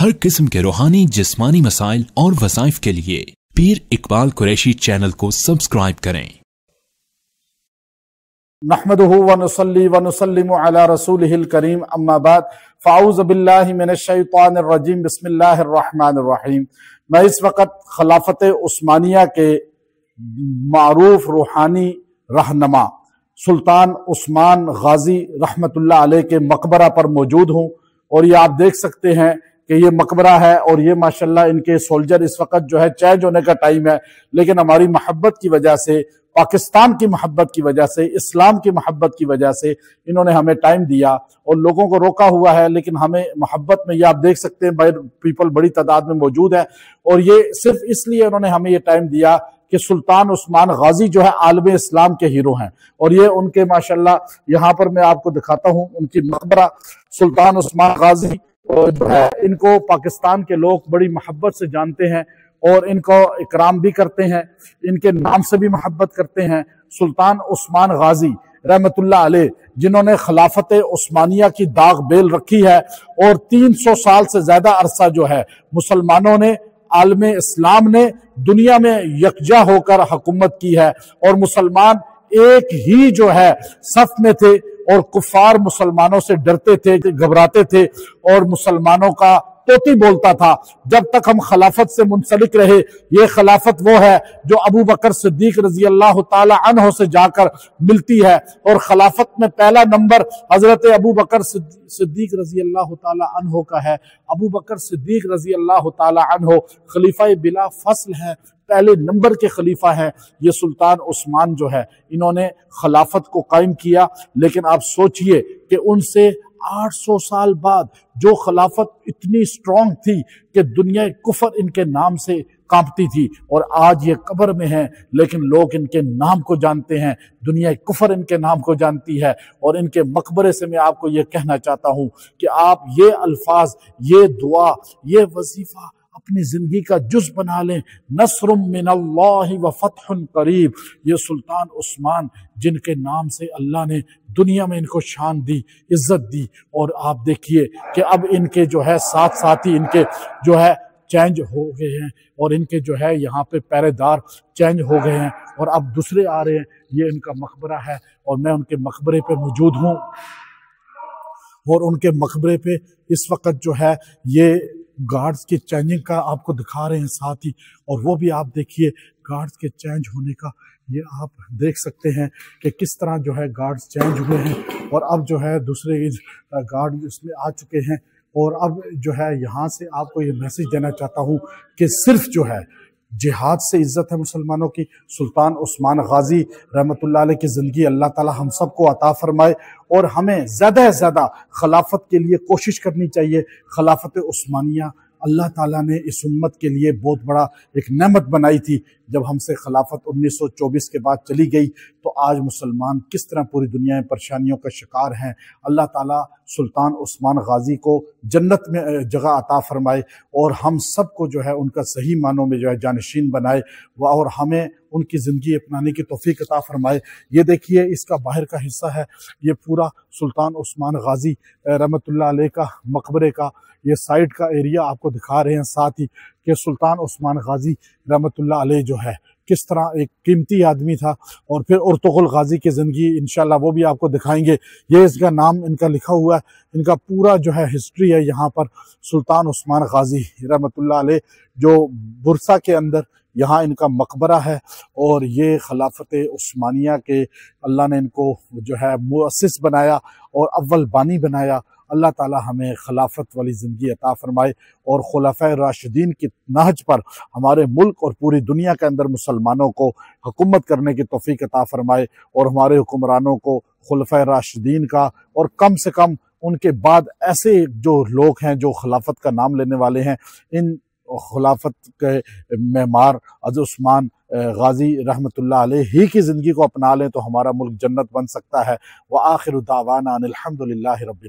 हर किस्म के रूहानी जिस्मानी मसाइल और वज़ाइफ के लिए पीर इकबाल कुरैशी चैनल को सब्सक्राइब करें। नहमदुहु व नुसल्ली व नुसल्लिमु अला रसूलिहिल करीम, अम्मा बाद, फ़ाऊज़ु बिल्लाहि मिनश शैतानिर रजीम, बिस्मिल्लाहिर रहमानिर रहीम। मैं इस वक्त खिलाफत उस्मानिया के मारूफ रूहानी रहनमा सुल्तान उस्मान गाजी रहमतुल्लाह अलैह के मकबरा पर मौजूद हूँ और ये आप देख सकते हैं कि ये मकबरा है और ये माशाल्लाह इनके सोल्जर इस वक्त जो है चेंज होने का टाइम है, लेकिन हमारी मोहब्बत की वजह से, पाकिस्तान की मोहब्बत की वजह से, इस्लाम की मोहब्बत की वजह से इन्होंने हमें टाइम दिया और लोगों को रोका हुआ है, लेकिन हमें मोहब्बत में, ये आप देख सकते हैं पीपल बड़ी तादाद में मौजूद है और ये सिर्फ इसलिए उन्होंने हमें ये टाइम दिया कि सुल्तान उस्मान गाजी जो है आलम इस्लाम के हीरो हैं और ये उनके माशाल्लाह यहाँ पर मैं आपको दिखाता हूँ उनकी मकबरा सुल्तान उस्मान गाजी जो है, इनको पाकिस्तान के लोग बड़ी मोहब्बत से जानते हैं और इनको इकराम भी करते हैं, इनके नाम से भी मोहब्बत करते हैं। सुल्तान उस्मान गाजी रहमतुल्लाह अलैह, जिन्होंने खिलाफत उस्मानिया की दाग बेल रखी है और 300 साल से ज्यादा अरसा जो है मुसलमानों ने, आलम इस्लाम ने दुनिया में यकजा होकर हुकूमत की है और मुसलमान एक ही जो है सफ में थे और कुफार मुसलमानों से डरते थे, घबराते थे और मुसलमानों का तोती बोलता था। जब तक हम खिलाफत से मुंसलिक रहे, ये खिलाफत वो है जो अबू बकर सिद्दीक रजी अल्लाह ताला अन्हो से जाकर मिलती है और खिलाफत में पहला नंबर हजरत अबू बकर सिद्दीक रजी अल्लाह ताला अन्हो का है। अबू बकर सिद्दीक रजी अल्लाह ताला अन्हो खलीफा बिला फसल है, पहले नंबर के खलीफा हैं। ये सुल्तान उस्मान जो है इन्होंने खिलाफत को कायम किया, लेकिन आप सोचिए कि उनसे 800 साल बाद जो खिलाफत इतनी स्ट्रांग थी कि दुनिया कुफर इनके नाम से कांपती थी और आज ये कब्र में हैं, लेकिन लोग इनके नाम को जानते हैं, दुनिया कुफर इनके नाम को जानती है। और इनके मकबरे से मैं आपको ये कहना चाहता हूँ कि आप ये अल्फाज, ये दुआ, ये वजीफा अपनी जिंदगी का जुज बना लें। नस्रुम मिनल्लाहि व फतहुन करीब, ये सुल्तान उस्मान जिनके नाम से अल्लाह ने दुनिया में इनको शान दी, इज्जत दी। और आप देखिए कि अब इनके जो है साथ साथ ही इनके जो है चेंज हो गए हैं और इनके जो है यहाँ पे पहरेदार चेंज हो गए हैं और अब दूसरे आ रहे हैं। ये इनका मकबरा है और मैं उनके मकबरे पे मौजूद हूँ और उनके मकबरे पे इस वक्त जो है ये गार्ड्स के चेंजिंग का आपको दिखा रहे हैं साथ ही, और वो भी आप देखिए गार्ड्स के चेंज होने का, ये आप देख सकते हैं कि किस तरह जो है गार्ड्स चेंज हुए हैं और अब जो है दूसरे गार्ड इसमें आ चुके हैं। और अब जो है यहाँ से आपको ये मैसेज देना चाहता हूँ कि सिर्फ जो है जिहाद से इज्जत है मुसलमानों की। सुल्तान उस्मान गाजी रहमतुल्लाह अलैह की ज़िंदगी अल्लाह ताला हम सबको अता फरमाए और हमें ज़्यादा से ज़्यादा खिलाफत के लिए कोशिश करनी चाहिए। खिलाफत उस्मानिया अल्लाह ताला ने इस उम्मत के लिए बहुत बड़ा एक नेमत बनाई थी। जब हमसे खिलाफत 1924 के बाद चली गई तो आज मुसलमान किस तरह पूरी दुनिया में परेशानियों का शिकार हैं। अल्लाह ताला सुल्तान उस्मान गाजी को जन्नत में जगह अता फरमाए और हम सबको जो है उनका सही मानों में जो है जानशीन बनाए और हमें उनकी ज़िंदगी अपनाने की तौफीक अता फरमाए। ये देखिए इसका बाहर का हिस्सा है, ये पूरा सुल्तान उस्मान गाजी रहमतुल्लाह अलैह का मकबरे का ये साइड का एरिया आपको दिखा रहे हैं साथ ही कि सुल्तान उस्मान गाजी रहमतुल्लाह अलैह जो है किस तरह एक कीमती आदमी था। और फिर उर्तुगुल गाजी की ज़िंदगी इंशाल्लाह वो भी आपको दिखाएंगे। ये इसका नाम इनका लिखा हुआ है, इनका पूरा जो है हिस्ट्री है यहाँ पर। सुल्तान उस्मान गाजी रहमतुल्लाह अलैह जो बुरसा के अंदर यहाँ इनका मकबरा है और ये खिलाफत उस्मानिया के अल्लाह ने इनको जो है मुअस्सिस बनाया और अव्वल बानी बनाया। अल्लाह ताला हमें खिलाफत वाली ज़िंदगी अता फरमाए और खुलफ़ाए राशिदीन की नहज पर हमारे मुल्क और पूरी दुनिया के अंदर मुसलमानों को हुकूमत करने की तौफीक अता फरमाए और हमारे हुक्मरानों को खुलफ़ाए राशिदीन का और कम से कम उनके बाद ऐसे जो लोग हैं जो खिलाफत का नाम लेने वाले हैं, इन खुलाफत के मेमार हज़रत उस्मान गाजी रहमतुल्लाह अलैह ही की ज़िंदगी को अपना लें तो हमारा मुल्क जन्नत बन सकता है। व आखिरु दावाना अनिल हम्दुलिल्लाहि रब्बिल